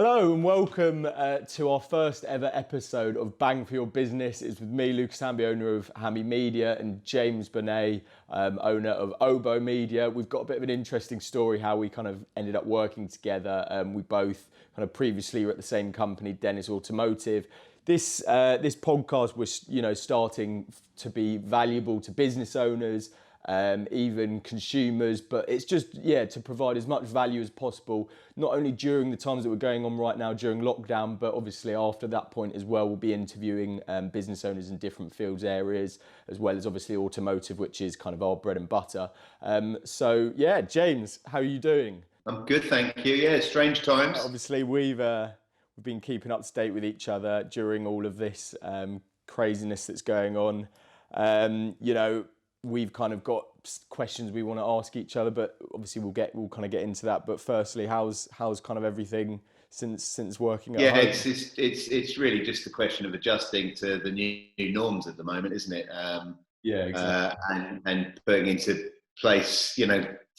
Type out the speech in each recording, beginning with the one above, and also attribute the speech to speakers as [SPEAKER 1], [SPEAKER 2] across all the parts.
[SPEAKER 1] Hello and welcome to our first ever episode of Bang for Your Business. It's with me, Lucas Hamby, owner of Hamby Media, and James Bonet, owner of Oboe Media. We've got a bit of an interesting story how we kind of ended up working together. We both kind of previously were at the same company, Dennis Automotive. This podcast was, starting to be valuable to business owners, even consumers, but it's just, to provide as much value as possible, not only during the times that we're going on right now during lockdown, but obviously after that point as well. We'll be interviewing business owners in different fields areas, as well as obviously automotive, which is kind of our bread and butter. James, how are you doing?
[SPEAKER 2] I'm good, thank you. Yeah, strange times.
[SPEAKER 1] Obviously, we've been keeping up to date with each other during all of this craziness that's going on. We've kind of got questions we want to ask each other, but obviously we'll kind of get into that. But firstly, how's kind of everything since working at home?
[SPEAKER 2] It's really just a question of adjusting to the new norms at the moment, isn't it?
[SPEAKER 1] Exactly.
[SPEAKER 2] And putting into place,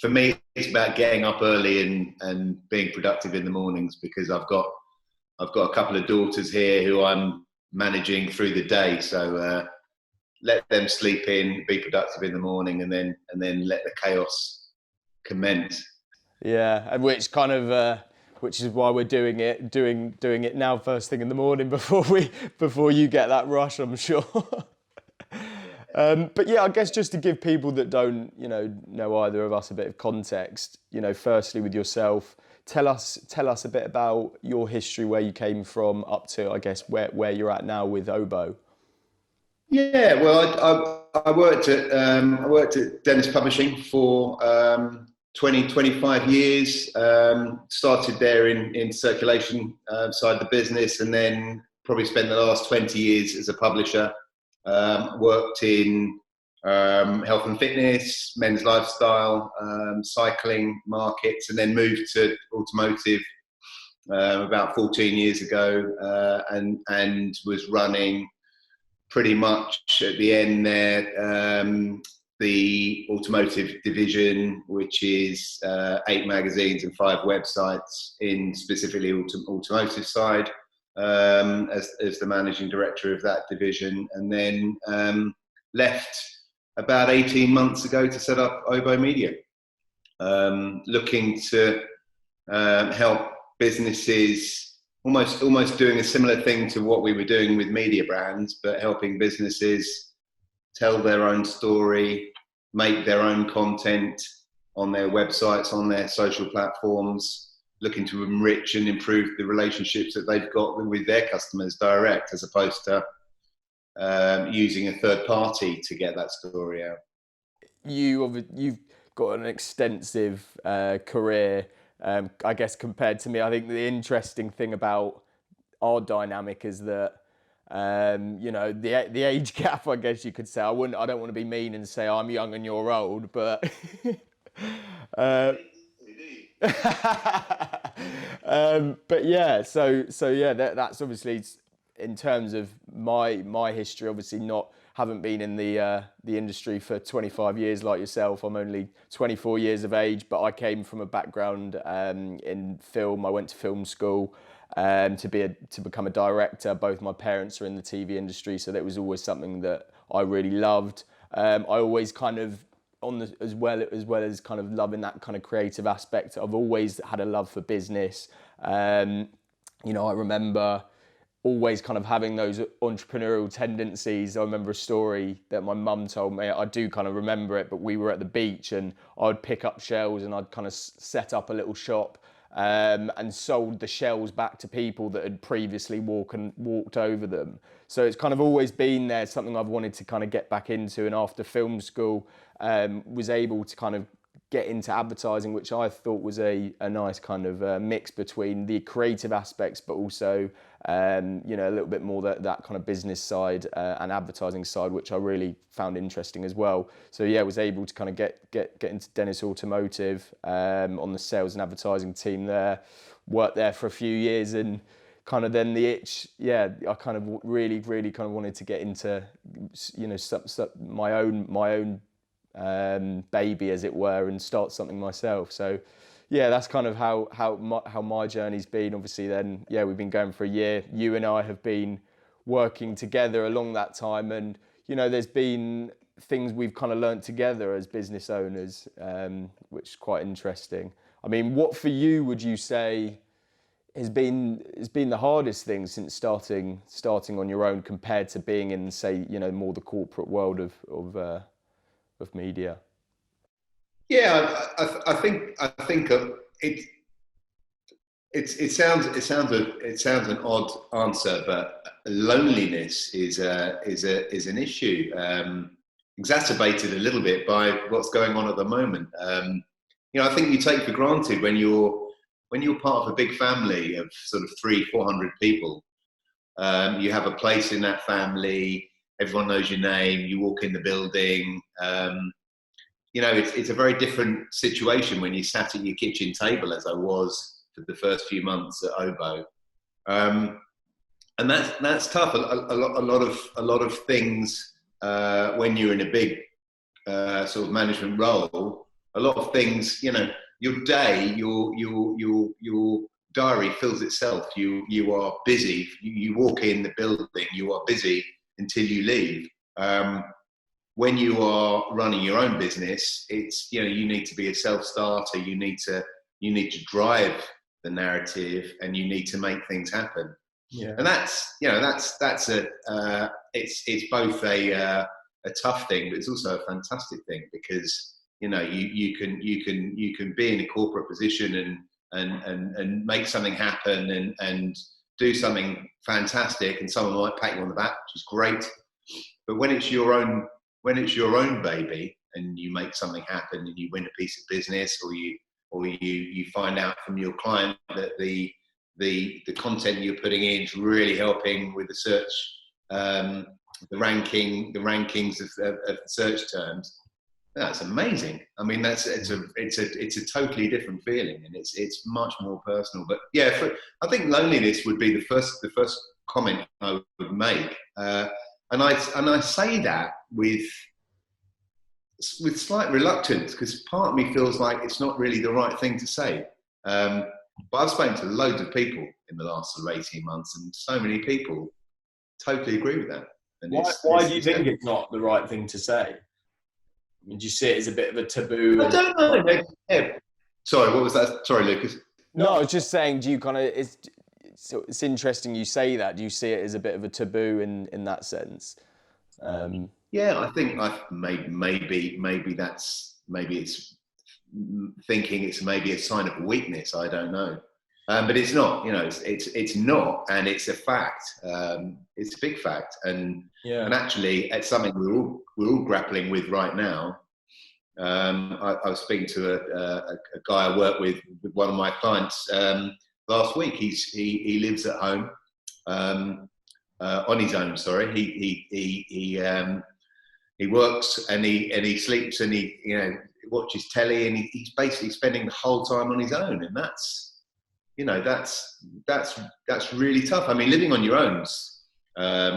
[SPEAKER 2] for me, it's about getting up early and being productive in the mornings, because I've got a couple of daughters here who I'm managing through the day. So let them sleep in, be productive in the morning, and then let the chaos commence.
[SPEAKER 1] Yeah, and which is why we're doing it now first thing in the morning before you get that rush, I'm sure. But yeah, I guess just to give people that don't know either of us a bit of context, firstly with yourself, tell us a bit about your history, where you came from up to, I guess, where you're at now with Oboe.
[SPEAKER 2] Yeah, well, I worked at Dennis Publishing for 25 years. Started there in circulation side of the business, and then probably spent the last 20 years as a publisher. Worked in health and fitness, men's lifestyle, cycling markets, and then moved to automotive about 14 years ago, and was running pretty much at the end there, the automotive division, which is 8 magazines and 5 websites in specifically automotive side, as the managing director of that division, and then left about 18 months ago to set up Oboe Media, looking to help businesses, almost doing a similar thing to what we were doing with media brands, but helping businesses tell their own story, make their own content on their websites, on their social platforms, looking to enrich and improve the relationships that they've got with their customers direct, as opposed to using a third party to get that story out.
[SPEAKER 1] You've got an extensive career. I guess compared to me, I think the interesting thing about our dynamic is that, the age gap, I guess you could say. I don't want to be mean and say I'm young and you're old, but but yeah, that's obviously in terms of my history. Obviously, haven't been in the industry for 25 years like yourself. I'm only 24 years of age, but I came from a background in film. I went to film school to become a director. Both my parents are in the TV industry, so that was always something that I really loved. I always kind of as well as kind of loving that kind of creative aspect, I've always had a love for business. I remember always kind of having those entrepreneurial tendencies. I remember a story that my mum told me. I do kind of remember it, but we were at the beach and I'd pick up shells and I'd kind of set up a little shop and sold the shells back to people that had previously walked over them. So it's kind of always been there, something I've wanted to kind of get back into. And after film school, was able to kind of get into advertising, which I thought was a nice kind of mix between the creative aspects, but also a little bit more that kind of business side and advertising side, which I really found interesting as well. So yeah, I was able to kind of get into Dennis Automotive on the sales and advertising team there. Worked there for a few years, and kind of then the itch, I kind of really kind of wanted to get into my own baby, as it were, and start something myself. So yeah, that's kind of how my journey's been. Obviously, then yeah, we've been going for a year. You and I have been working together along that time, and there's been things we've kind of learnt together as business owners, which is quite interesting. I mean, what for you would you say has been the hardest thing since starting on your own compared to being in, say, more the corporate world of media?
[SPEAKER 2] Yeah, I think it sounds an odd answer, but loneliness is an issue, exacerbated a little bit by what's going on at the moment. I think you take for granted when you're part of a big family of sort of 300-400 people. You have a place in that family. Everyone knows your name. You walk in the building. It's a very different situation when you sat at your kitchen table, as I was for the first few months at Obo, and that's tough. A lot of things when you're in a big sort of management role. A lot of things, your day, your diary fills itself. You are busy. You walk in the building. You are busy until you leave. When you are running your own business, it's you need to be a self-starter. You need to drive the narrative, and you need to make things happen.
[SPEAKER 1] Yeah.
[SPEAKER 2] And that's it's both a tough thing, but it's also a fantastic thing, because you can be in a corporate position and make something happen and do something fantastic, and someone might pat you on the back, which is great. But when it's your own baby, and you make something happen, and you win a piece of business, or you find out from your client that the content you're putting in is really helping with the search, the rankings of search terms. That's amazing. I mean, it's a totally different feeling, and it's much more personal. But yeah, I think loneliness would be the first comment I would make, and I say that with slight reluctance, because part of me feels like it's not really the right thing to say. But I've spoken to loads of people in the last sort of 18 months, and so many people totally agree with that. And
[SPEAKER 1] Why do you think it's not the right thing to say? I mean, do you see it as a bit of a taboo?
[SPEAKER 2] I don't know. Yeah. Sorry, what was that? Sorry, Lucas.
[SPEAKER 1] No, I was just saying, do you kind of, it's interesting you say that. Do you see it as a bit of a taboo in that sense?
[SPEAKER 2] Yeah, I think maybe it's thinking it's maybe a sign of weakness. I don't know, but it's not. It's not, and it's a fact. It's a big fact, and actually, it's something we're all grappling with right now. I was speaking to a guy I work with one of my clients last week. He lives at home on his own. Sorry, he works and he sleeps and he watches telly, and he's basically spending the whole time on his own, and that's really tough. I mean, living on your own,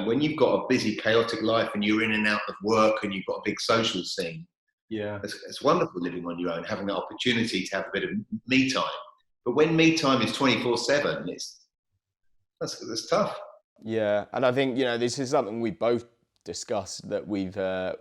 [SPEAKER 2] when you've got a busy, chaotic life, and you're in and out of work, and you've got a big social scene. Yeah, it's wonderful living on your own, having the opportunity to have a bit of me time. But when me time is 24/7, that's tough.
[SPEAKER 1] Yeah, and I think this is something we both discussed, that we've has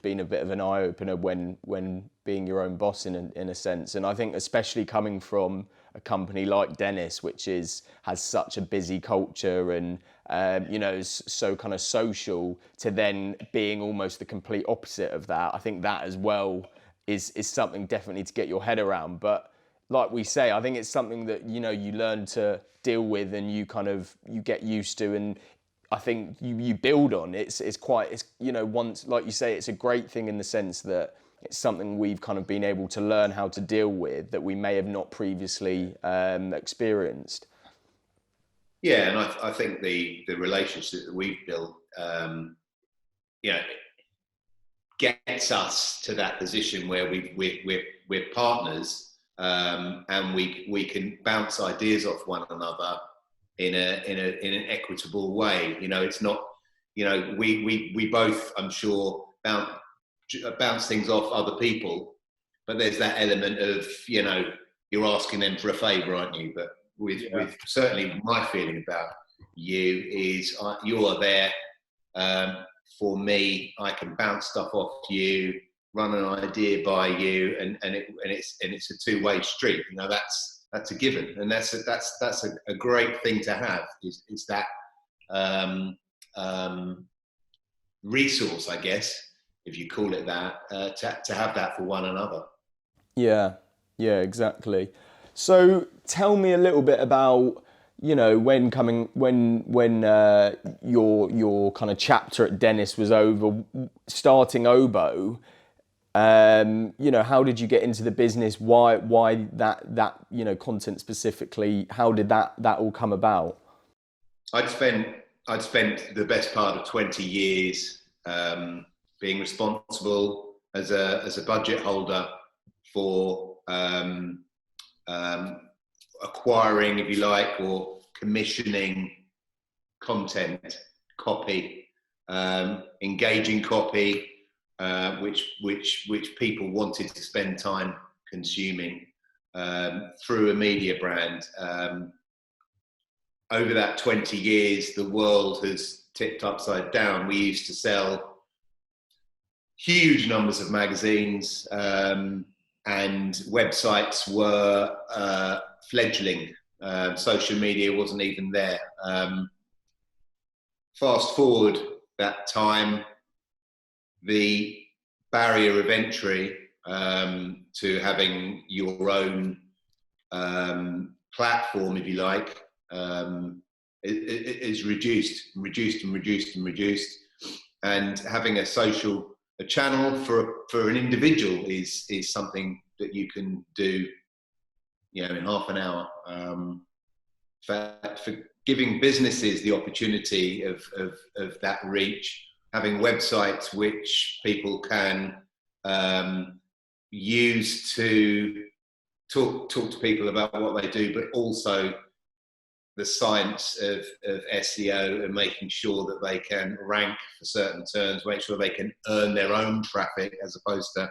[SPEAKER 1] been a bit of an eye opener when being your own boss in a sense. And I think especially coming from a company like Dennis, which has such a busy culture and is so kind of social, to then being almost the complete opposite of that. I think that as well is something definitely to get your head around. But like we say, I think it's something that you learn to deal with, and you get used to, and I think you build on. It's once, like you say, it's a great thing in the sense that it's something we've kind of been able to learn how to deal with that we may have not previously experienced.
[SPEAKER 2] Yeah, and I think the relationship that we've built, gets us to that position where we're partners, and we can bounce ideas off one another in an equitable way. It's not, we both, I'm sure, bounce things off other people, but there's that element of you're asking them for a favour, aren't you? But with certainly my feeling about you is you are there for me. I can bounce stuff off you, run an idea by you, and it's a two-way street. You know, that's a given, and that's a great thing to have. Is that resource, I guess, if you call it that, to have that for one another.
[SPEAKER 1] Yeah, yeah, exactly. So tell me a little bit about, you know, when your kind of chapter at Dennis was over, starting Obo. You know, how did you get into the business? Why that you know, content specifically? How did that all come about?
[SPEAKER 2] I'd spent the best part of 20 years being responsible as a budget holder for acquiring, if you like, or commissioning content, copy, engaging copy, which people wanted to spend time consuming through a media brand. Over that 20 years, the world has tipped upside down. We used to sell huge numbers of magazines, and websites were fledgling. Social media wasn't even there. Fast forward that time, the barrier of entry to having your own platform, if you like, is reduced, and having a channel for an individual is something that you can do, you know, in half an hour. For giving businesses the opportunity of that reach, having websites which people can use to talk to people about what they do, but also the science of SEO and making sure that they can rank for certain terms, make sure they can earn their own traffic as opposed to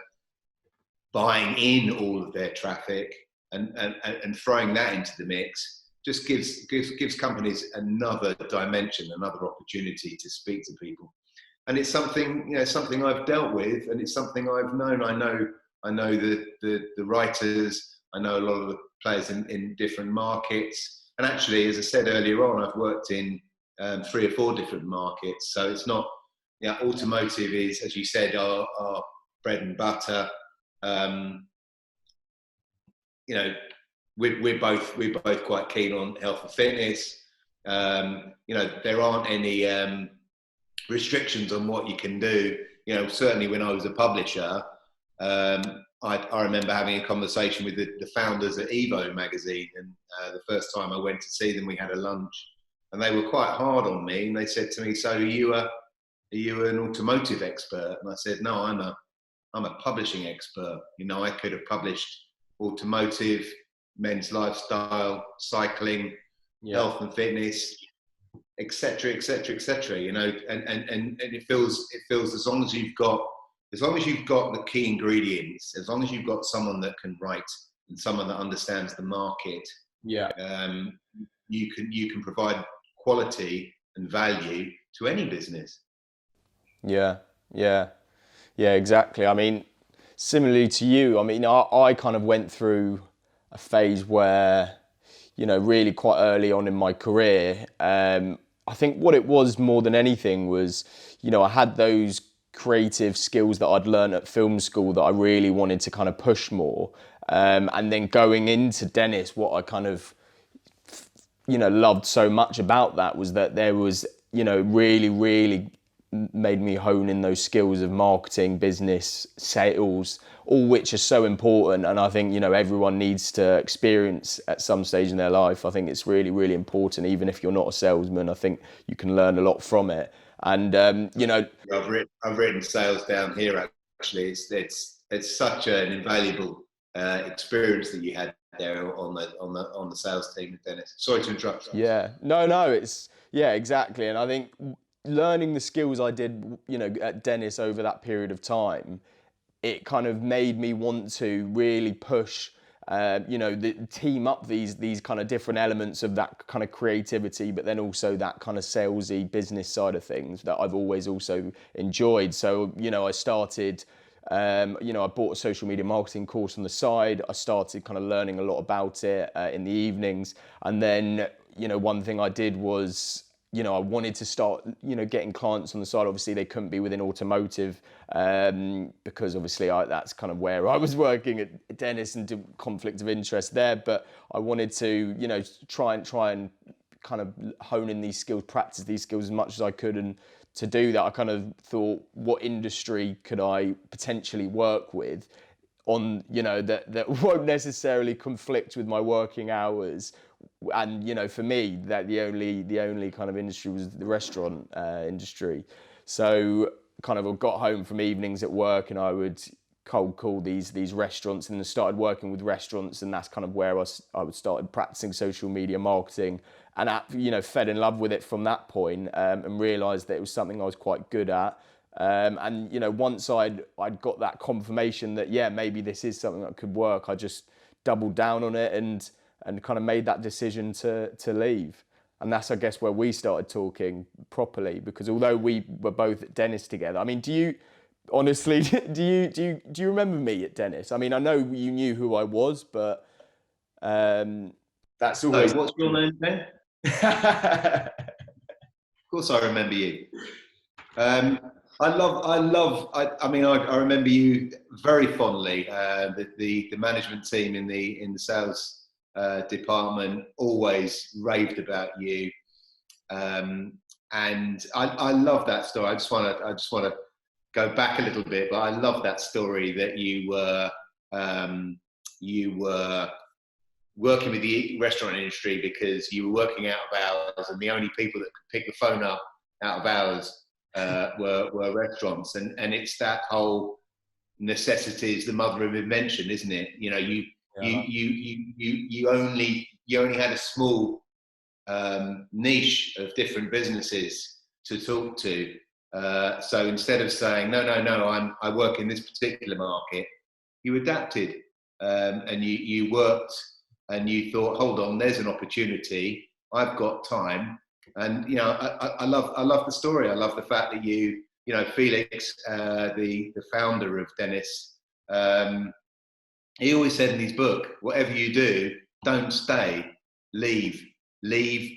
[SPEAKER 2] buying in all of their traffic, and throwing that into the mix just gives companies another dimension, another opportunity to speak to people. And it's something, you know, something I've dealt with, and it's something I've known. I know the writers. I know a lot of the players in different markets. And actually, as I said earlier on, I've worked in 3 or 4 different markets. So it's not, you know, automotive is, as you said, our bread and butter. You know, we're both quite keen on health and fitness. You know, there aren't any restrictions on what you can do. You know, certainly when I was a publisher, I remember having a conversation with the founders at Evo magazine, and the first time I went to see them, we had a lunch, and they were quite hard on me, and they said to me, "So are you an automotive expert?" And I said, "No, I'm a publishing expert. You know, I could have published automotive, men's lifestyle, cycling, health and fitness, etc., etc., etc. You know, and it feels as long as you've got the key ingredients, as long as you've got someone that can write and someone that understands the market, you can provide quality and value to any business.
[SPEAKER 1] Yeah, exactly. I mean, similarly to you, I mean, I kind of went through a phase where, you know, really quite early on in my career, I think what it was more than anything was, you know, I had those creative skills that I'd learned at film school that I really wanted to kind of push more. And then going into Dennis, what I kind of, you know, loved so much about that was that there was, you know, really made me hone in those skills of marketing, business, sales, all which are so important. And I think, you know, everyone needs to experience at some stage in their life. I think it's really important. Even if you're not a salesman, I think you can learn a lot from it. And you know,
[SPEAKER 2] I've written sales down here. Actually, it's such an invaluable experience that you had there on the sales team at Dennis. Sorry to interrupt.
[SPEAKER 1] Yeah, no, it's exactly. And I think learning the skills I did, you know, at Dennis over that period of time, it kind of made me want to really push team up these kind of different elements of that kind of creativity, but then also that kind of salesy business side of things that I've always also enjoyed. So, I started, I bought a social media marketing course on the side. I started kind of learning a lot about it in the evenings. And then, one thing I did was, I wanted to start, getting clients on the side. Obviously, they couldn't be within automotive because obviously that's kind of where I was working at Dennis and did conflict of interest there. But I wanted to, try and kind of hone in these skills, practice these skills as much as I could. And to do that, I kind of thought, what industry could I potentially work with on, that won't necessarily conflict with my working hours. And for me, that the only kind of industry was the restaurant industry. So kind of I got home from evenings at work and I would cold call these restaurants, and then started working with restaurants, and that's kind of where I started practicing social media marketing, and fell in love with it from that point, and realised that it was something I was quite good at. And once I'd got that confirmation that maybe this is something that could work, I just doubled down on it and kind of made that decision to leave. And that's, I guess, where we started talking properly, because although we were both at Dennis together, I mean, do you remember me at Dennis? I mean, I know you knew who I was, but that's always...
[SPEAKER 2] So what's your name then? Of course I remember you. I remember you very fondly. The management team in the sales department always raved about you, and I love that story. I just want to go back a little bit, but I love that story that you were working with the restaurant industry because you were working out of hours, and the only people that could pick the phone up out of hours were restaurants, and it's that whole necessity is the mother of invention, isn't it? You only had a small niche of different businesses to talk to. So instead of saying no, I work in this particular market, you adapted, and you worked, and you thought, hold on, there's an opportunity. I've got time, and I love the story. I love the fact that Felix, the founder of Dennis. He always said in his book, whatever you do, don't stay, leave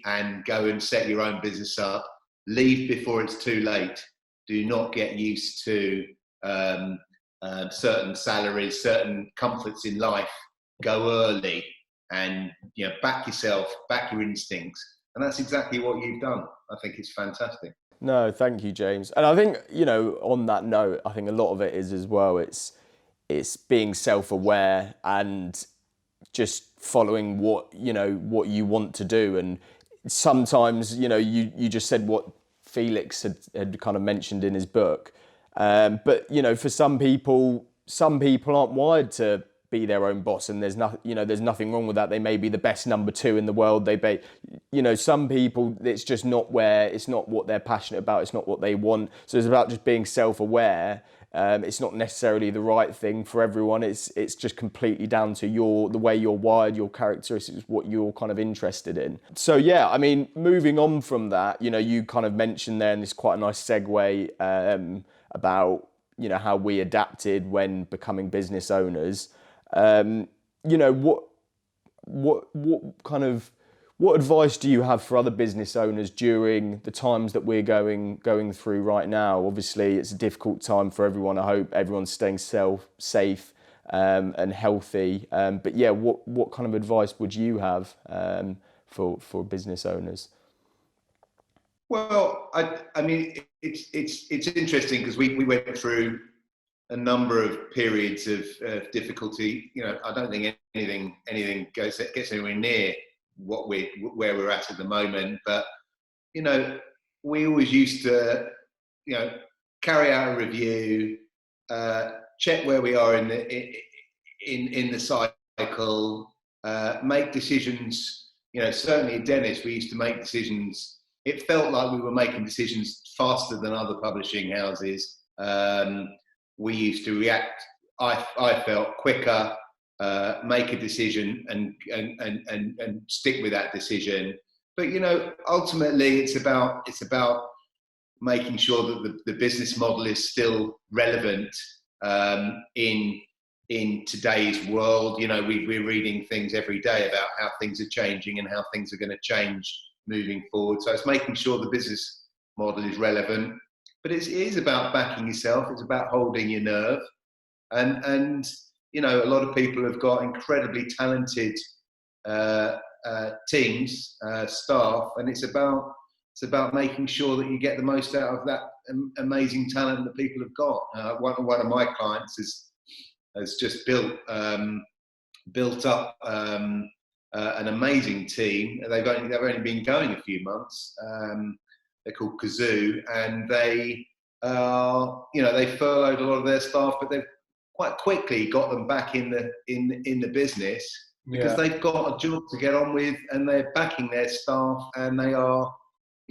[SPEAKER 2] and go and set your own business up. Leave before it's too late. Do not get used to certain salaries, certain comforts in life. Go early and back yourself, back your instincts. And that's exactly what you've done. I think it's fantastic.
[SPEAKER 1] No, thank you, James. And I think, on that note, I think a lot of it is as well, it's being self-aware and just following what you want to do. And sometimes, you just said what Felix had kind of mentioned in his book. But, for some people aren't wired to be their own boss, and there's nothing wrong with that. They may be the best number two in the world. Some people, it's just not what they're passionate about. It's not what they want. So it's about just being self-aware. It's not necessarily the right thing for everyone. It's just completely down to the way you're wired, your characteristics, what you're kind of interested in. So yeah, I mean, moving on from that, you kind of mentioned there, and it's quite a nice segue about how we adapted when becoming business owners. What advice do you have for other business owners during the times that we're going through right now? Obviously, it's a difficult time for everyone. I hope everyone's staying safe and healthy. But yeah, what kind of advice would you have for business owners?
[SPEAKER 2] Well, I mean, it's interesting because we went through a number of periods of difficulty. I don't think anything gets anywhere near where we're at the moment. But we always used to carry out a review, check where we are in the cycle, make decisions. Certainly at Dennis, we used to make decisions. It felt like we were making decisions faster than other publishing houses. We used to react, I felt, quicker, make a decision and stick with that decision. But ultimately, it's about making sure that the business model is still relevant in today's world. We're reading things every day about how things are changing and how things are going to change moving forward. So it's making sure the business model is relevant, but it is about backing yourself. It's about holding your nerve, and a lot of people have got incredibly talented teams, staff, and it's about making sure that you get the most out of that amazing talent that people have got. One of my clients has just built up an amazing team. They've only been going a few months. They're called Kazoo, and they furloughed a lot of their staff, but they've quite quickly got them back in the business because they've got a job to get on with, and they're backing their staff, and they are.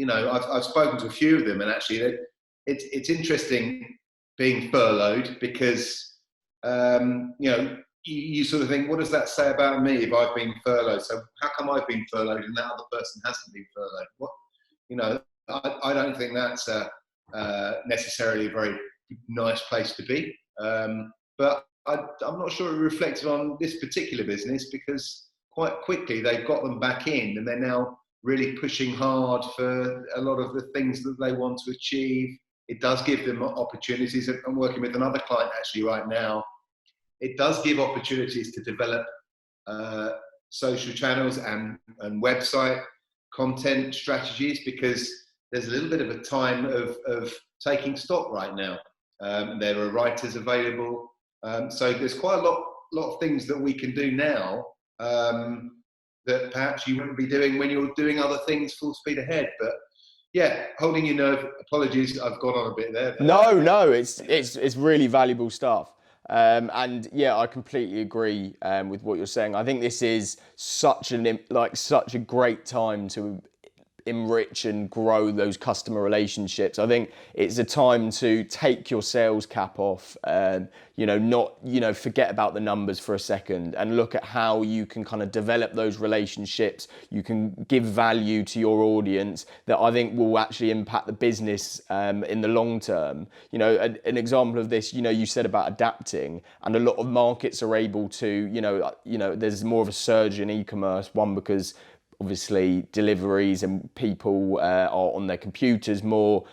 [SPEAKER 2] I've spoken to a few of them, and actually, it's interesting being furloughed because you sort of think, what does that say about me if I've been furloughed? So how come I've been furloughed and that other person hasn't been furloughed? I don't think that's necessarily a very nice place to be. But I'm not sure it reflected on this particular business, because quite quickly they've got them back in, and they're now really pushing hard for a lot of the things that they want to achieve. It does give them opportunities. I'm working with another client actually right now. It does give opportunities to develop social channels and website content strategies, because there's a little bit of a time of taking stock right now. There are writers available. So there's quite a lot of things that we can do now that perhaps you wouldn't be doing when you're doing other things full speed ahead. But yeah, holding your nerve. Apologies, I've gone on a bit there.
[SPEAKER 1] No, it's really valuable stuff. And yeah, I completely agree with what you're saying. I think this is such a great time to enrich and grow those customer relationships. I think it's a time to take your sales cap off, forget about the numbers for a second and look at how you can kind of develop those relationships. You can give value to your audience that I think will actually impact the business in the long term. An example of this, you said about adapting, and a lot of markets are able to, there's more of a surge in e-commerce, one because obviously deliveries and people are on their computers more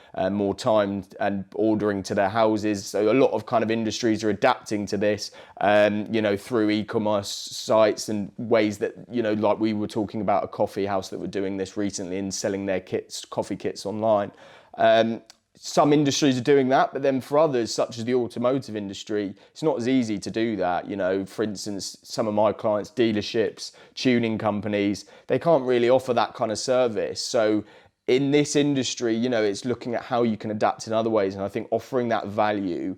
[SPEAKER 1] time and ordering to their houses. So a lot of kind of industries are adapting to this, through e-commerce sites and ways that, like we were talking about a coffee house that were doing this recently and selling their coffee kits online. Some industries are doing that, but then for others, such as the automotive industry, it's not as easy to do that. For instance, some of my clients, dealerships, tuning companies, they can't really offer that kind of service. So in this industry, it's looking at how you can adapt in other ways. And I think offering that value,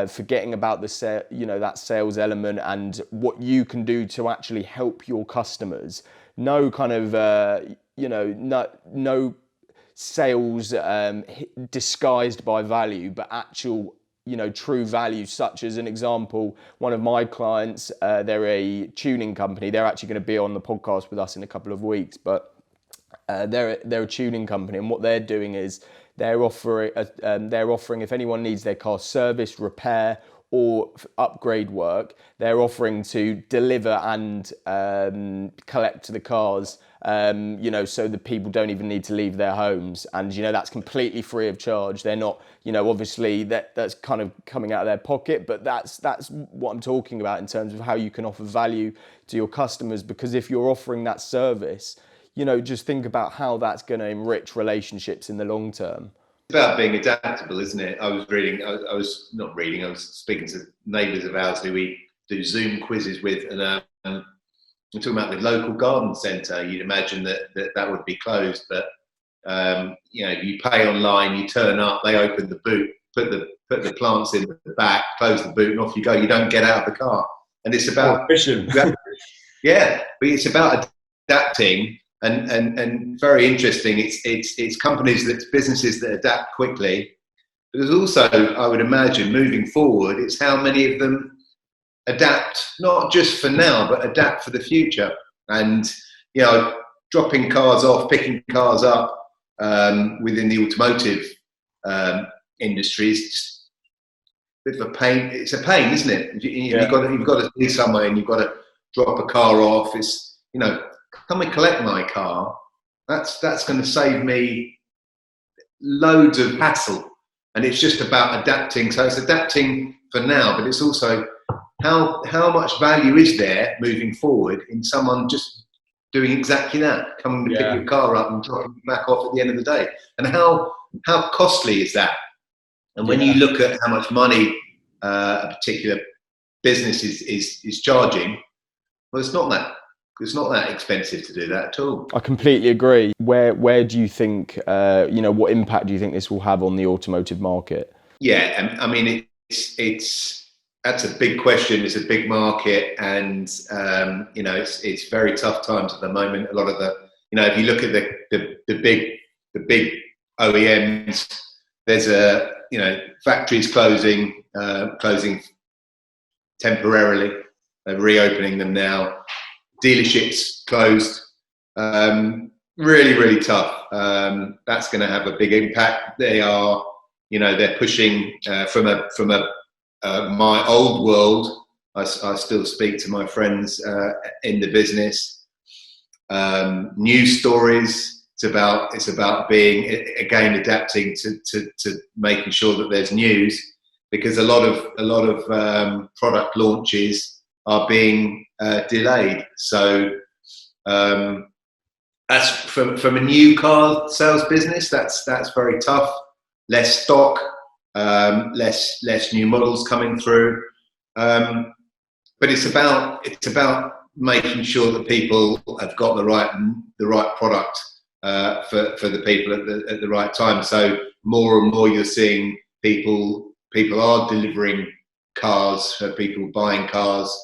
[SPEAKER 1] forgetting about that sales element and what you can do to actually help your customers. No kind of, no sales disguised by value, but actual true value, such as an example, one of my clients, they're a tuning company. They're actually going to be on the podcast with us in a couple of weeks, but they're a tuning company, and what they're doing is they're offering if anyone needs their car service, repair or upgrade work, they're offering to deliver and collect the cars, so the people don't even need to leave their homes. And, that's completely free of charge. They're not, obviously that's kind of coming out of their pocket, but that's what I'm talking about in terms of how you can offer value to your customers. Because if you're offering that service, just think about how that's going to enrich relationships in the long term.
[SPEAKER 2] About being adaptable, isn't it? I was speaking to neighbours of ours who we do Zoom quizzes with, and we're talking about the local garden centre. You'd imagine that would be closed, but you pay online, you turn up, they open the boot, put the plants in the back, close the boot, and off you go. You don't get out of the car, and it's about yeah, but it's about adapting. And very interesting. It's businesses that adapt quickly. But there's also, I would imagine, moving forward, it's how many of them adapt, not just for now, but adapt for the future. And, you know, dropping cars off, picking cars up within the automotive industry is just a bit of a pain. It's a pain, isn't it? You've got to be somewhere and you've got to drop a car off. It's, you know, come and collect my car. That's going to save me loads of hassle. And it's just about adapting. So it's adapting for now, but it's also how much value is there moving forward in someone just doing exactly that, coming to pick your car up and dropping it back off at the end of the day. And how costly is that? And when you look at how much money a particular business is charging, well, it's not that expensive to do that at all.
[SPEAKER 1] I completely agree. Where do you think, what impact do you think this will have on the automotive market?
[SPEAKER 2] Yeah, I mean, that's a big question. It's a big market, and it's very tough times at the moment. A lot of if you look at the big OEMs, there's factories closing temporarily. They're reopening them now. Dealerships closed. Really, really tough. That's going to have a big impact. They're pushing from my old world. I still speak to my friends in the business. News stories. It's about being, again, adapting to making sure that there's news, because a lot of product launches are being delayed. So that's from a new car sales business. That's very tough. Less stock, less new models coming through. But it's about making sure that people have got the right product for the people at the right time. So more and more you're seeing people are delivering cars, people buying cars.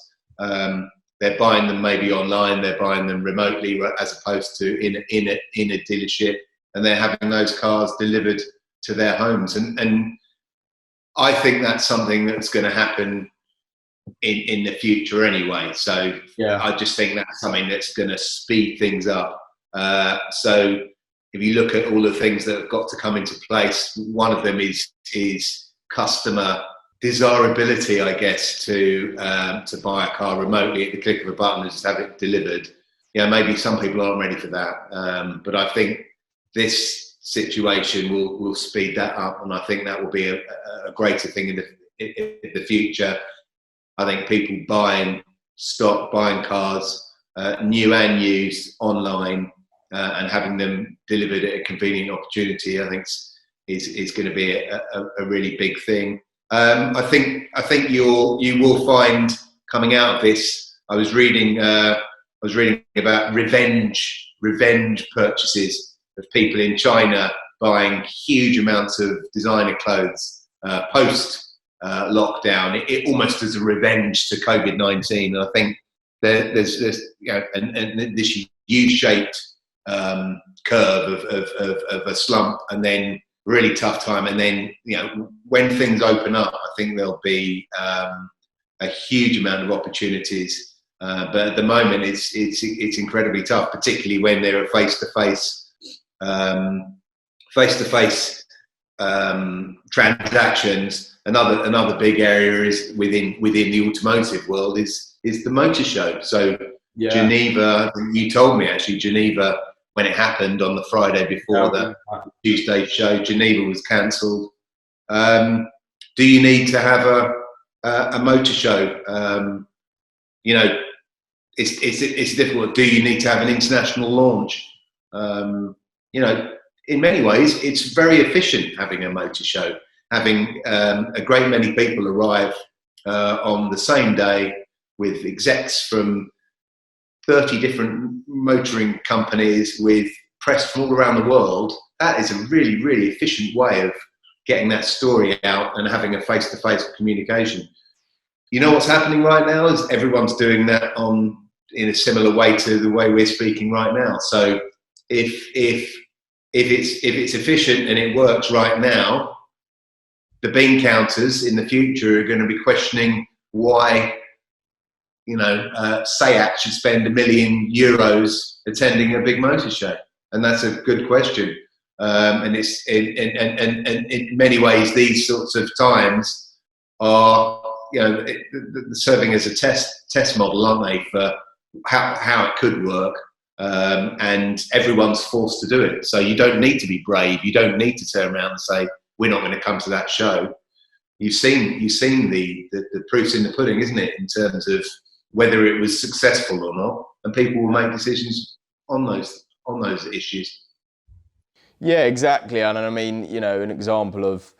[SPEAKER 2] They're buying them maybe online, they're buying them remotely as opposed to in a dealership, and they're having those cars delivered to their homes. And I think that's something that's going to happen in the future anyway. So I just think that's something that's going to speed things up. So if you look at all the things that have got to come into place, one of them is customer desirability, I guess, to buy a car remotely at the click of a button and just have it delivered. Maybe some people aren't ready for that, but I think this situation will speed that up, and I think that will be a greater thing in the future. I think people buying cars, new and used, online, and having them delivered at a convenient opportunity, I think is going to be a really big thing. I think you will find coming out of this. I was reading about revenge purchases of people in China buying huge amounts of designer clothes post lockdown. It almost as a revenge to COVID-19. And I think there's and this U-shaped curve of a slump, and then really tough time, and then when things open up, I think there'll be a huge amount of opportunities. But at the moment, it's incredibly tough, particularly when there are face-to-face transactions. Another big area is within the automotive world is the motor show. So Geneva, you told me actually, Geneva, when it happened on the Friday before the Tuesday show, Geneva was cancelled. Do you need to have a motor show? It's difficult. Do you need to have an international launch? In many ways, it's very efficient having a motor show, having a great many people arrive on the same day with execs from 30 different motoring companies, with press from all around the world. That is a really, really efficient way of getting that story out and having a face-to-face communication. What's happening right now is everyone's doing that in a similar way to the way we're speaking right now. So if it's efficient and it works right now, the bean counters in the future are going to be questioning why SEAT should spend €1 million attending a big motor show? And that's a good question. And it's in many ways, these sorts of times are, serving as a test model, aren't they, for how it could work. And everyone's forced to do it. So you don't need to be brave. You don't need to turn around and say, we're not going to come to that show. You've seen the proof's in the pudding, isn't it, in terms of whether it was successful or not, and people will make decisions on those issues.
[SPEAKER 1] Yeah, exactly. And I mean, an example of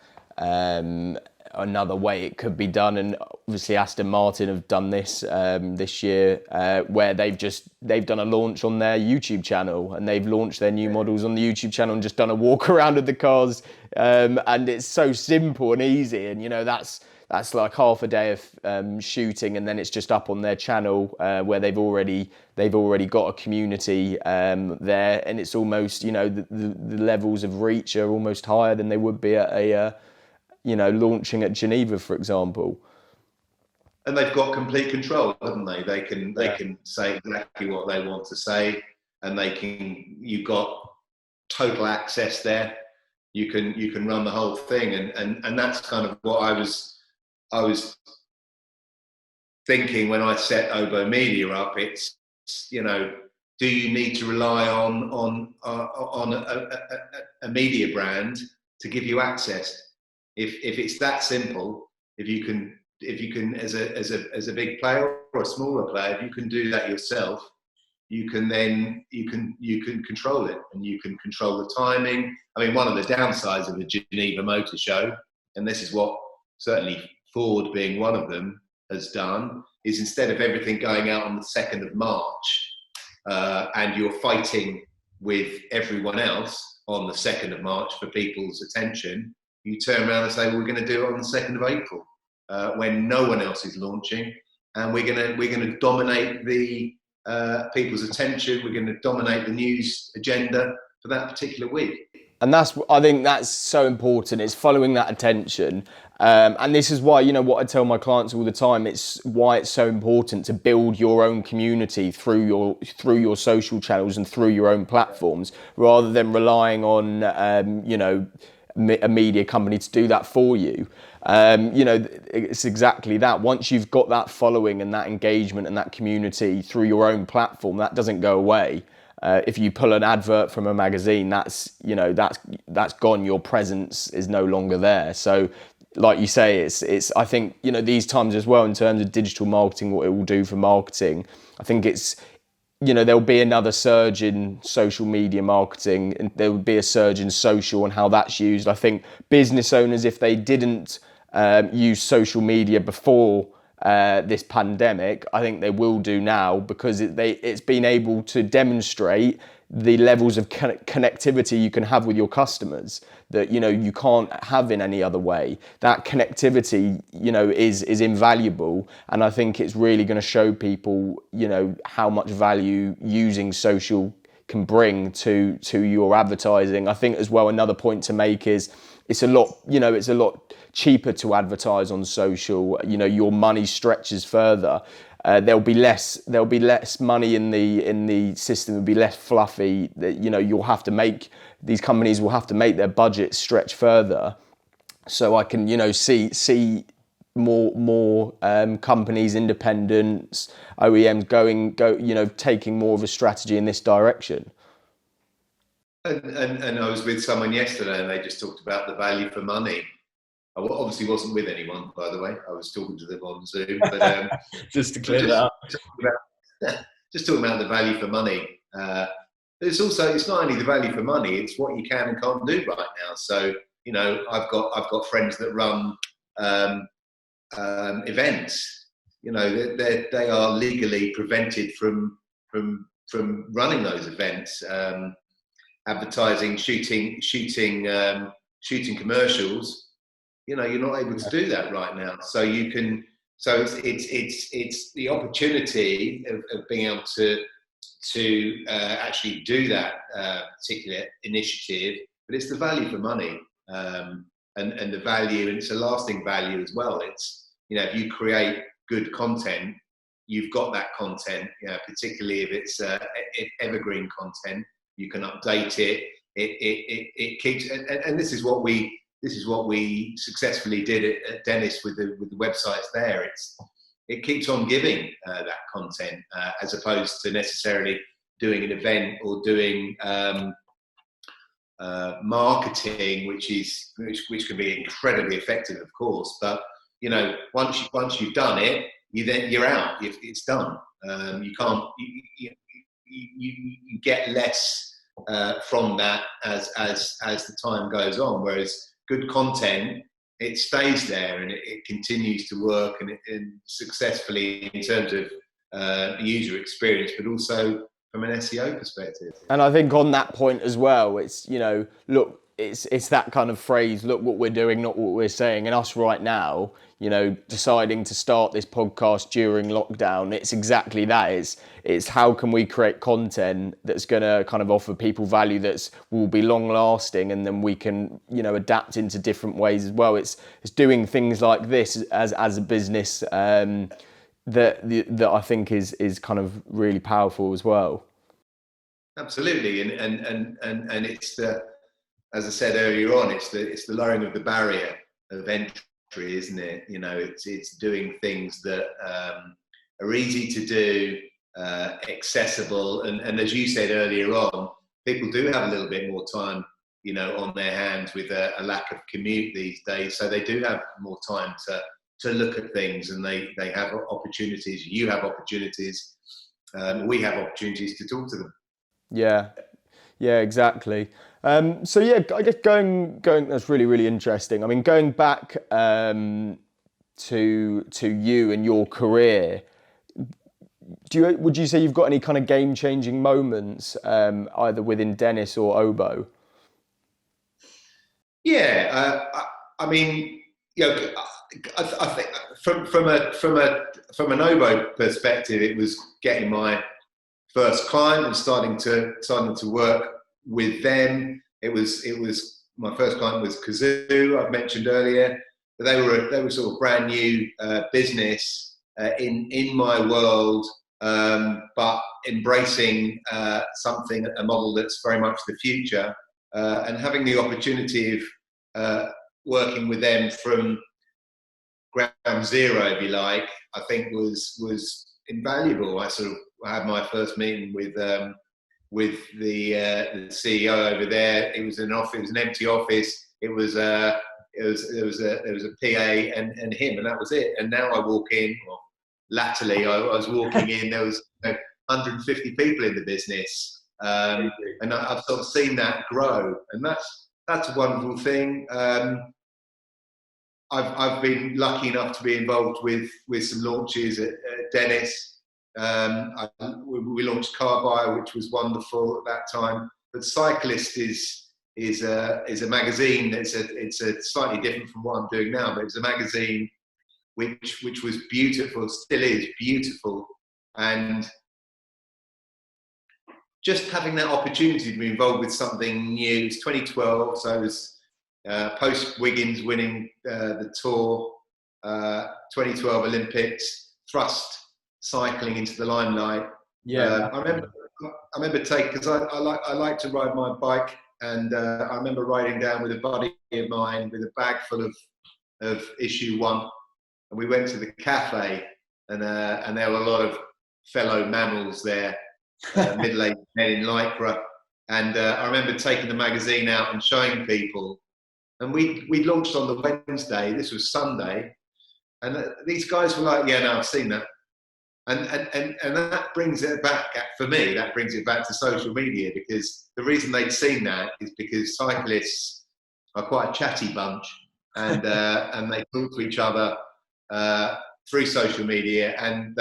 [SPEAKER 1] another way it could be done, and obviously Aston Martin have done this this year, where they've done a launch on their YouTube channel, and they've launched their new models on the YouTube channel and just done a walk around of the cars, and it's so simple and easy, and that's like half a day of shooting, and then it's just up on their channel, where they've already got a community there, and it's almost, the levels of reach are almost higher than they would be at a launching at Geneva, for example.
[SPEAKER 2] And they've got complete control, haven't they? They can say exactly what they want to say, and you've got total access there. You can run the whole thing, and that's kind of what I was thinking when I set Obo Media up. It's do you need to rely on a media brand to give you access? If it's that simple, if you can as a big player or a smaller player, if you can do that yourself, you can control it, and you can control the timing. I mean, one of the downsides of the Geneva Motor Show, and this is what certainly Ford being one of them has done, is instead of everything going out on the 2nd of March, and you're fighting with everyone else on the 2nd of March for people's attention, you turn around and say, well, we're going to do it on the 2nd of April, when no one else is launching, and we're going to dominate the people's attention. We're going to dominate the news agenda for that particular week.
[SPEAKER 1] And I think that's so important. It's following that attention. And this is why, what I tell my clients all the time, it's why it's so important to build your own community through your social channels and through your own platforms, rather than relying on, a media company to do that for you. It's exactly that. Once you've got that following and that engagement and that community through your own platform, that doesn't go away. If you pull an advert from a magazine, that's gone. Your presence is no longer there. So, like you say, it's I think, these times as well, in terms of digital marketing, what it will do for marketing, I think it's, there'll be another surge in social media marketing, and there will be a surge in social and how that's used. I think business owners, if they didn't use social media before this pandemic, I think they will do now, because it's been able to demonstrate the levels of connectivity you can have with your customers that you can't have in any other way. That connectivity is invaluable, and I think it's really going to show people how much value using social can bring to your advertising. I think as well, another point to make is it's a lot cheaper to advertise on social. Your money stretches further. There'll be less money in the system. It'll be less fluffy. These companies will have to make their budgets stretch further. So I can see more companies, independents, OEMs taking more of a strategy in this direction.
[SPEAKER 2] And I was with someone yesterday, and they just talked about the value for money. I obviously wasn't with anyone, by the way. I was talking to them on Zoom, but
[SPEAKER 1] just to clear that up.
[SPEAKER 2] Just talking about the value for money. It's not only the value for money; it's what you can and can't do right now. So I've got friends that run events. They are legally prevented from running those events. Advertising, shooting commercials. You're not able to do that right now. So you can. So it's the opportunity of being able to actually do that particular initiative, but it's the value for money, and the value, and it's a lasting value as well. It's if you create good content, you've got that content, particularly if it's evergreen content. You can update it. It keeps, and this is what we successfully did at Dennis with the websites there. It keeps on giving that content as opposed to necessarily doing an event or doing marketing, which can be incredibly effective, of course. But once you've done it, you're out. It's done. You can't. You get less from that as the time goes on. Whereas good content, it stays there and it continues to work and successfully in terms of user experience, but also from an SEO perspective.
[SPEAKER 1] And I think on that point as well, it's, look, it's that kind of phrase, look what we're doing, not what we're saying. And us right now, deciding to start this podcast during lockdown, it's exactly that. It's how can we create content that's going to kind of offer people value that will be long lasting, and then we can, adapt into different ways as well. It's doing things like this as a business that I think is kind of really powerful as well.
[SPEAKER 2] Absolutely, and it's the, as I said earlier on, it's the lowering of the barrier of entry, isn't it? It's doing things that are easy to do, accessible, and as you said earlier on, people do have a little bit more time, on their hands with a lack of commute these days, so they do have more time to look at things, and they have opportunities. You have opportunities. We have opportunities to talk to them.
[SPEAKER 1] Yeah, exactly. So yeah, I guess going. That's really, really interesting. I mean, going back to you and your career, would you say you've got any kind of game-changing moments, either within Dennis or Obo?
[SPEAKER 2] Yeah, I mean, I think from an Obo perspective, it was getting my first client and starting to work with them. It was my first client was Kazoo, I've mentioned earlier. But they were sort of brand new business in my world, but embracing a model that's very much the future, and having the opportunity of working with them from ground zero, if you like, I think was invaluable. I had my first meeting with the CEO over there. It was an empty office. There was a PA and him, and that was it. And now I walk in. Well, latterly, I was walking in. There was 150 people in the business, and I've sort of seen that grow, and that's a wonderful thing. I've been lucky enough to be involved with some launches at Dennis. We launched Car Buyer, which was wonderful at that time. But Cyclist is a magazine. It's a slightly different from what I'm doing now, but it's a magazine which was beautiful, still is beautiful, and just having that opportunity to be involved with something new. It's 2012, so it was post Wiggins winning the Tour, 2012 Olympics, thrust cycling into the limelight.
[SPEAKER 1] Yeah,
[SPEAKER 2] I remember taking, because I like to ride my bike, and I remember riding down with a buddy of mine with a bag full of issue 1, and we went to the cafe, and there were a lot of fellow mammals there, middle-aged men in lycra, and I remember taking the magazine out and showing people. And we launched on the Wednesday. This was Sunday, and these guys were like, "Yeah, no, I've seen that." And that brings it back, for me, that brings it back to social media, because the reason they'd seen that is because cyclists are quite a chatty bunch, and they talk to each other through social media, and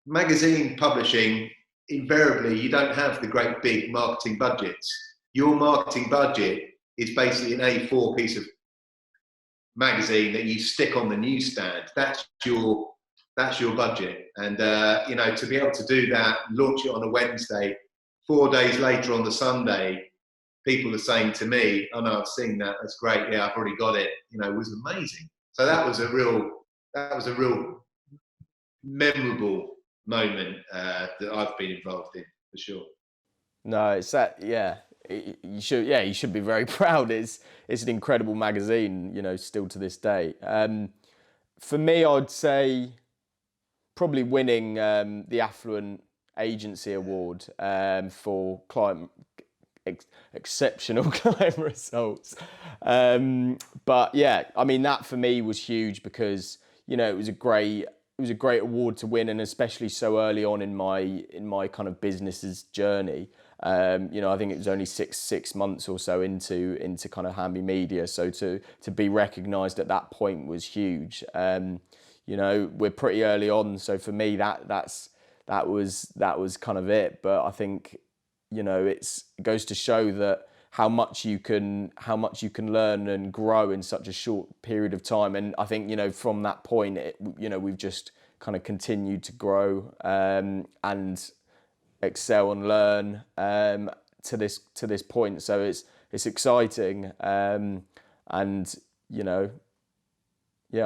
[SPEAKER 2] magazine publishing, invariably, you don't have the great big marketing budgets. Your marketing budget is basically an A4 piece of magazine that you stick on the newsstand. That's your budget, and to be able to do that, launch it on a Wednesday, 4 days later on the Sunday, people are saying to me, "Oh no, I've seen that. That's great. Yeah, I've already got it." It was amazing. So that was a real memorable moment that I've been involved in, for sure.
[SPEAKER 1] No, it's that. Yeah, you should. Yeah, you should be very proud. It's an incredible magazine. Still to this day. For me, I'd say probably winning the Affluent Agency Award for client exceptional client results. But yeah, I mean that for me was huge because it was a great award to win, and especially so early on in my kind of business's journey. I think it was only six months or so into kind of Hamby Media, so to be recognised at that point was huge. We're pretty early on, so for me that was kind of it. But I think it goes to show that how much you can learn and grow in such a short period of time. And I think from that point, we've just kind of continued to grow and excel and learn to this point. So it's exciting, and yeah,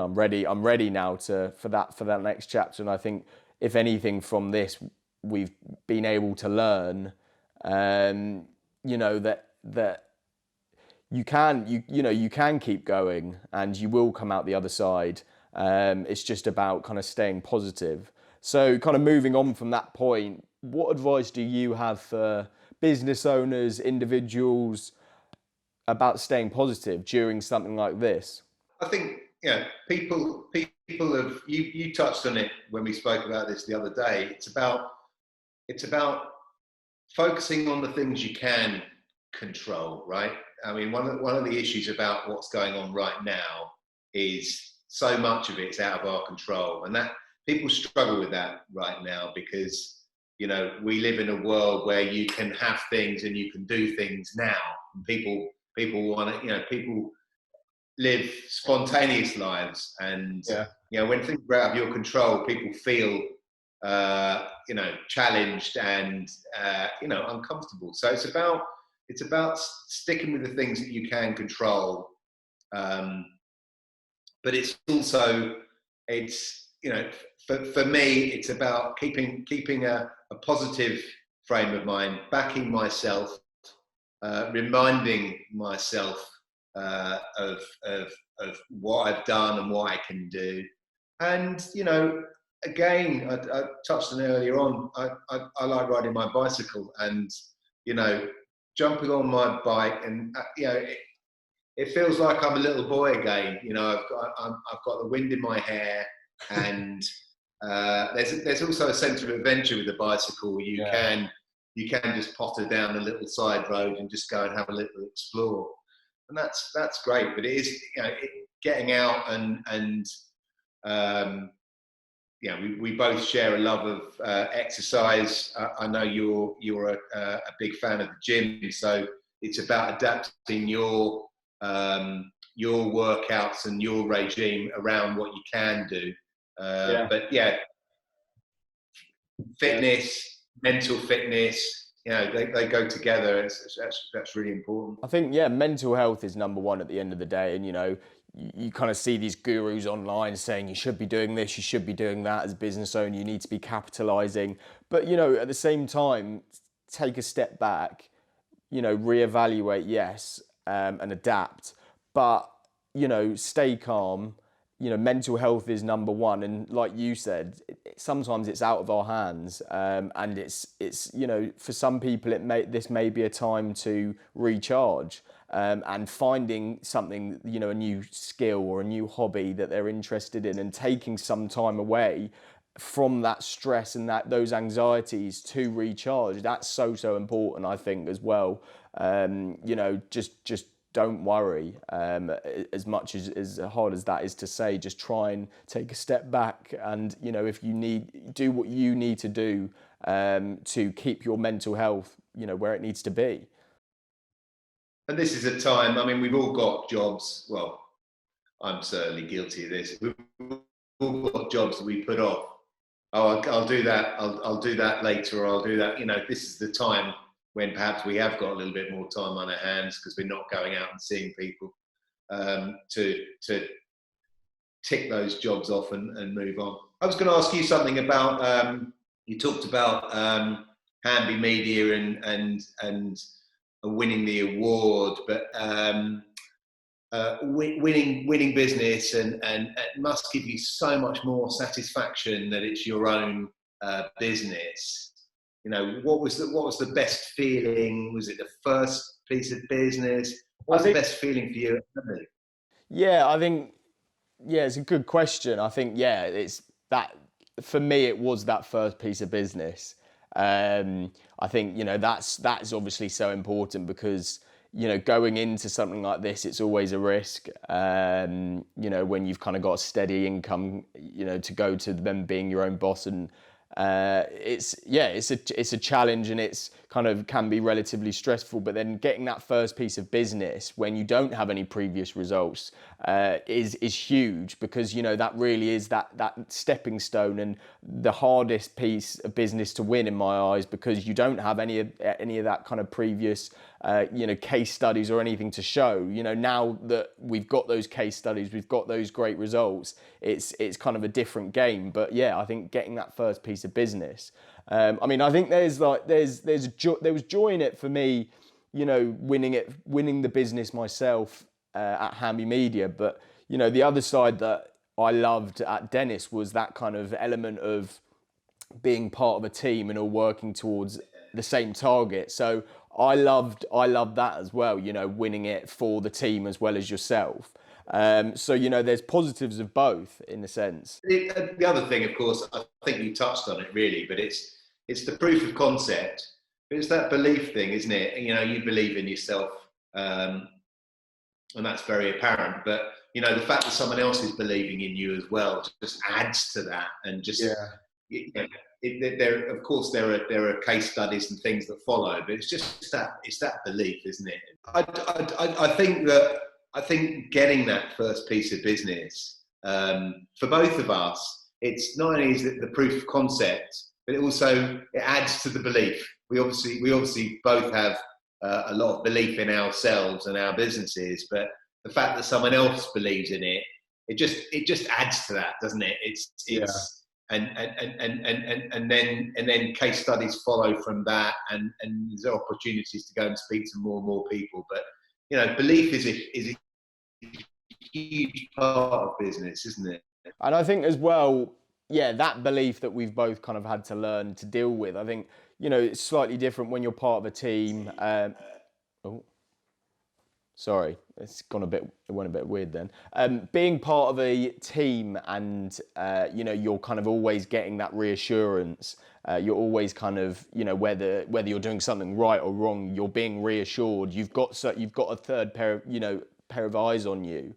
[SPEAKER 1] I'm ready now for that next chapter. And I think if anything from this, we've been able to learn, that you can keep going and you will come out the other side. It's just about kind of staying positive. So kind of moving on from that point, what advice do you have for business owners, individuals about staying positive during something like this?
[SPEAKER 2] I think people have you touched on it when we spoke about this the other day. It's about focusing on the things you can control, right? I mean, one of the issues about what's going on right now is so much of it's out of our control, and that people struggle with that right now because we live in a world where you can have things and you can do things now. And people want to, people live spontaneous lives, and when things are out of your control, people feel challenged and uncomfortable. So it's about sticking with the things that you can control, but it's also for me it's about keeping a positive frame of mind, backing myself, reminding myself of what I've done and what I can do. And again, I touched on it earlier on, I like riding my bicycle, and jumping on my bike, and it feels like I'm a little boy again. I've got the wind in my hair, and there's also a sense of adventure with the bicycle. You can just potter down a little side road and just go and have a little explore, and that's great. But it is getting out and we both share a love of exercise. I know you're a big fan of the gym, so it's about adapting your workouts and your regime around what you can do. But fitness, mental fitness, they go together. That's really important.
[SPEAKER 1] I think mental health is number one at the end of the day, and you kind of see these gurus online saying you should be doing this, you should be doing that as a business owner, you need to be capitalizing. But at the same time, take a step back, reevaluate, yes, and adapt, but stay calm. Mental health is number one, and like you said, sometimes it's out of our hands, and it's for some people this may be a time to recharge, and finding something, a new skill or a new hobby that they're interested in, and taking some time away from that stress and those anxieties to recharge. That's so important, I think, as well. Just don't worry, as much as hard as that is to say. Just try and take a step back, and if you need, do what you need to do to keep your mental health where it needs to be.
[SPEAKER 2] And this is a time, I mean, we've all got jobs. Well, I'm certainly guilty of this. We've all got jobs that we put off. Oh, I'll do that. I'll do that later, or I'll do that. This is the time when perhaps we have got a little bit more time on our hands because we're not going out and seeing people, to tick those jobs off and move on. I was going to ask you something about, you talked about Hamby Media and winning the award, but winning business and it must give you so much more satisfaction that it's your own business. You know, what was the best feeling? Was it the first piece of business? What was the best feeling for you?
[SPEAKER 1] Yeah, I think, yeah, it's a good question. I think, yeah, it's that, for me, it was that first piece of business. I think, you know, that's obviously so important because, you know, going into something like this, it's always a risk. You know, when you've kind of got a steady income, you know, to go to them being your own boss, and it's a challenge, and it's kind of can be relatively stressful. But then getting that first piece of business when you don't have any previous results is huge, because, you know, that really is that stepping stone and the hardest piece of business to win in my eyes, because you don't have any of that kind of previous you know, case studies or anything to show. You know, now that we've got those case studies, we've got those great results, it's kind of a different game. But yeah, I think getting that first piece of business, I mean, I think there was joy in it for me, you know, winning the business myself at Hamby Media. But, you know, the other side that I loved at Dennis was that kind of element of being part of a team and all working towards the same target. So I loved that as well, you know, winning it for the team as well as yourself. So, you know, there's positives of both in a sense.
[SPEAKER 2] The other thing, of course, I think you touched on it really, but it's the proof of concept. It's that belief thing, isn't it? You know, you believe in yourself, and that's very apparent. But, you know, the fact that someone else is believing in you as well just adds to that, and just, you know, of course, there are case studies and things that follow, but it's that belief, isn't it? I think getting that first piece of business, for both of us, it's not only is it the proof of concept, but it adds to the belief. We obviously both have a lot of belief in ourselves and our businesses, but the fact that someone else believes in it, it just adds to that, doesn't it? And then case studies follow from that, and there's opportunities to go and speak to more and more people. But, you know, belief is a huge part of business, isn't it?
[SPEAKER 1] And I think as well, yeah, that belief that we've both kind of had to learn to deal with. I think, you know, it's slightly different when you're part of a team. Sorry, it went a bit weird then. Being part of a team, and you know, you're kind of always getting that reassurance. You're always kind of, you know, whether you're doing something right or wrong, you're being reassured. You've got a third pair of eyes on you.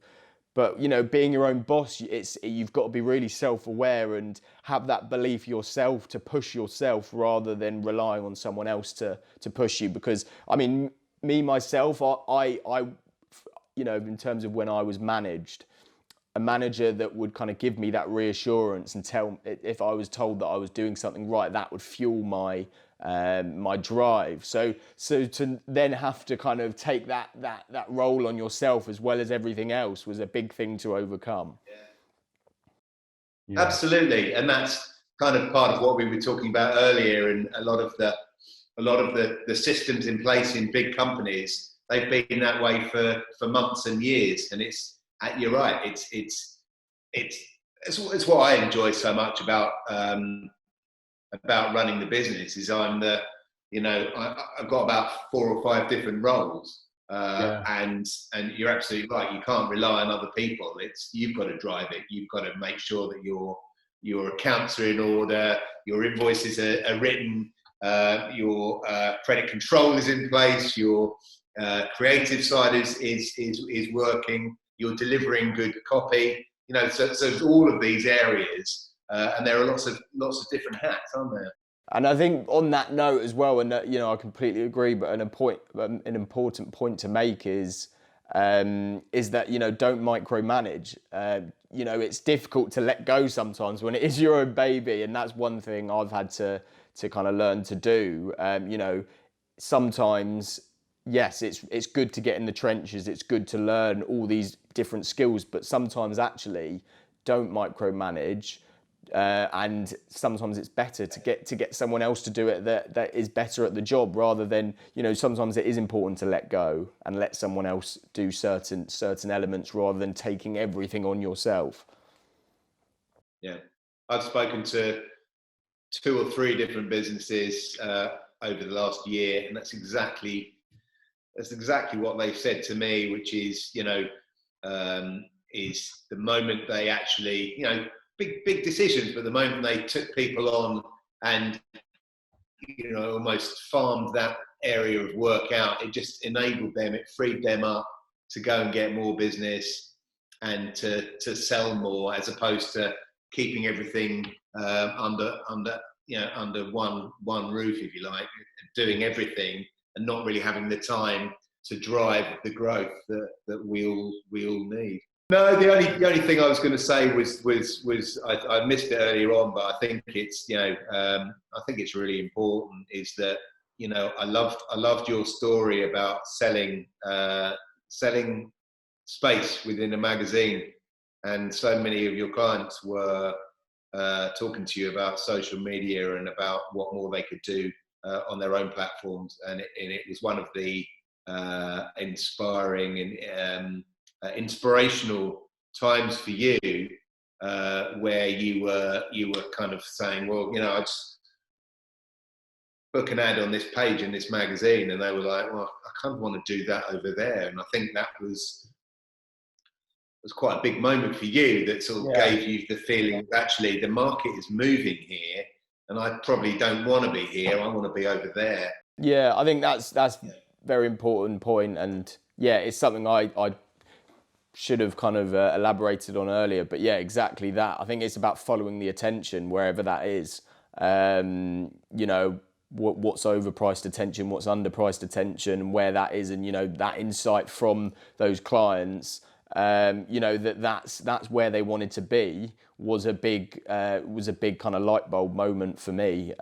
[SPEAKER 1] But, you know, being your own boss, you've got to be really self-aware and have that belief yourself to push yourself, rather than relying on someone else to push you. Because, I mean, me myself, I you know, in terms of when I was managed, a manager that would kind of give me that reassurance and tell, if I was told that I was doing something right, that would fuel my drive. So to then have to kind of take that role on yourself as well as everything else was a big thing to overcome.
[SPEAKER 2] Yeah. Absolutely, and that's kind of part of what we were talking about earlier. And a lot of the systems in place in big companies, they've been that way for months and years. And you're right. It's what I enjoy so much about running the business is I've got about 4 or 5 different roles, and you're absolutely right. You can't rely on other people. You've got to drive it. You've got to make sure that your accounts are in order, your invoices are written, your credit control is in place, your creative side is working, you're delivering good copy. You know, so it's all of these areas, and there are lots of different hats, aren't there?
[SPEAKER 1] And I think on that note as well, and you know, I completely agree, but an important point to make is that, you know, don't micromanage. You know, it's difficult to let go sometimes when it is your own baby, and that's one thing I've had to kind of learn to do. You know, sometimes, yes, it's good to get in the trenches, it's good to learn all these different skills, but sometimes actually don't micromanage. And sometimes it's better to get someone else to do it that is better at the job, rather than, sometimes it is important to let go and let someone else do certain elements rather than taking everything on yourself.
[SPEAKER 2] Yeah, I've spoken to 2 or 3 different businesses over the last year, and that's exactly what they've said to me, which is, is the moment they actually, big decisions, but the moment they took people on and, almost farmed that area of work out, it just enabled them, it freed them up to go and get more business and to sell more, as opposed to keeping everything under one roof, if you like, doing everything and not really having the time to drive the growth that we all need. No, the only thing I was going to say was I missed it earlier on, but I think it's I think it's really important, is that I loved your story about selling space within a magazine, and so many of your clients were talking to you about social media and about what more they could do on their own platforms, and it was one of the inspiring and inspirational times for you, where you were kind of saying, well, I just book an ad on this page in this magazine, and they were like, well, I kind of want to do that over there. And I think that was quite a big moment for you, that sort of gave you the feeling that actually the market is moving here, and I probably don't want to be here, I want to be over there.
[SPEAKER 1] Yeah, I think that's very important point, and it's something I should have kind of elaborated on earlier, but exactly that. I think it's about following the attention wherever that is. What's overpriced attention, what's underpriced attention, where that is, and that insight from those clients, that's where they wanted to be, was a big kind of light bulb moment for me.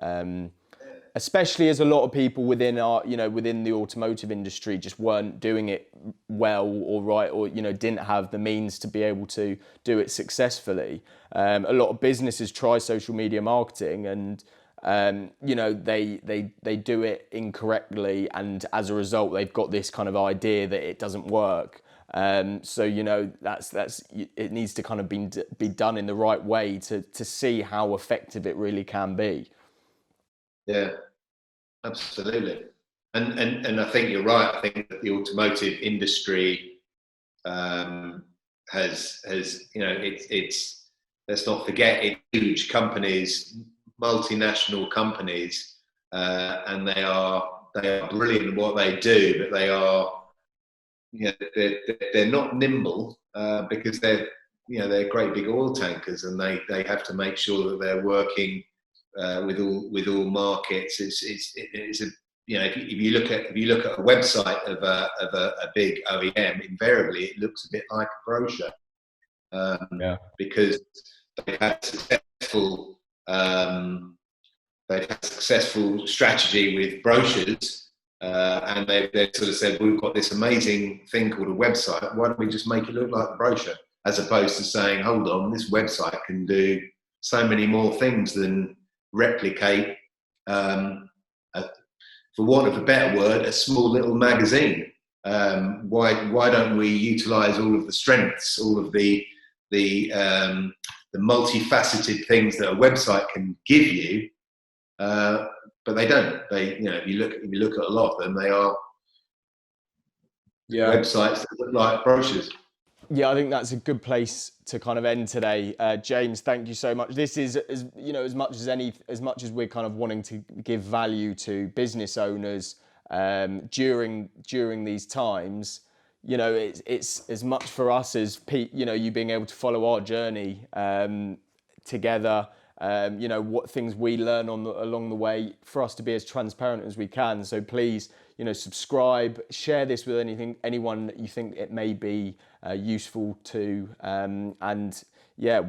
[SPEAKER 1] Especially as a lot of people within the automotive industry just weren't doing it well or right, or didn't have the means to be able to do it successfully. A lot of businesses try social media marketing, and they do it incorrectly, and as a result they've got this kind of idea that it doesn't work. So that's it needs to kind of be done in the right way to see how effective it really can be.
[SPEAKER 2] Yeah, absolutely. And I think you're right. I think that the automotive industry has it's let's not forget, it's huge companies, multinational companies, and they are brilliant at what they do, but they are they're not nimble, because they're great big oil tankers, and they have to make sure that they're working with all markets. It's a if you look at a website of a big OEM, invariably it looks a bit like a brochure, because they've had successful strategy with brochures, and they've sort of said, we've got this amazing thing called a website, why don't we just make it look like a brochure, as opposed to saying, hold on, this website can do so many more things than replicate, for want of a better word, a small little magazine. Why don't we utilize all of the strengths, all of the multifaceted things that a website can give you, but they don't. If you look at a lot of them, they are websites that look like brochures.
[SPEAKER 1] Yeah, I think that's a good place to kind of end today. James, thank you so much. This is, as much as we're kind of wanting to give value to business owners during these times, it's as much for us as you being able to follow our journey together. What things we learn along the way, for us to be as transparent as we can. So please, subscribe, share this with anyone that you think it may be useful to, and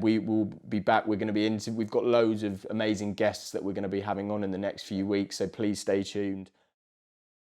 [SPEAKER 1] we will be back. We've got loads of amazing guests that we're going to be having on in the next few weeks, so please stay tuned.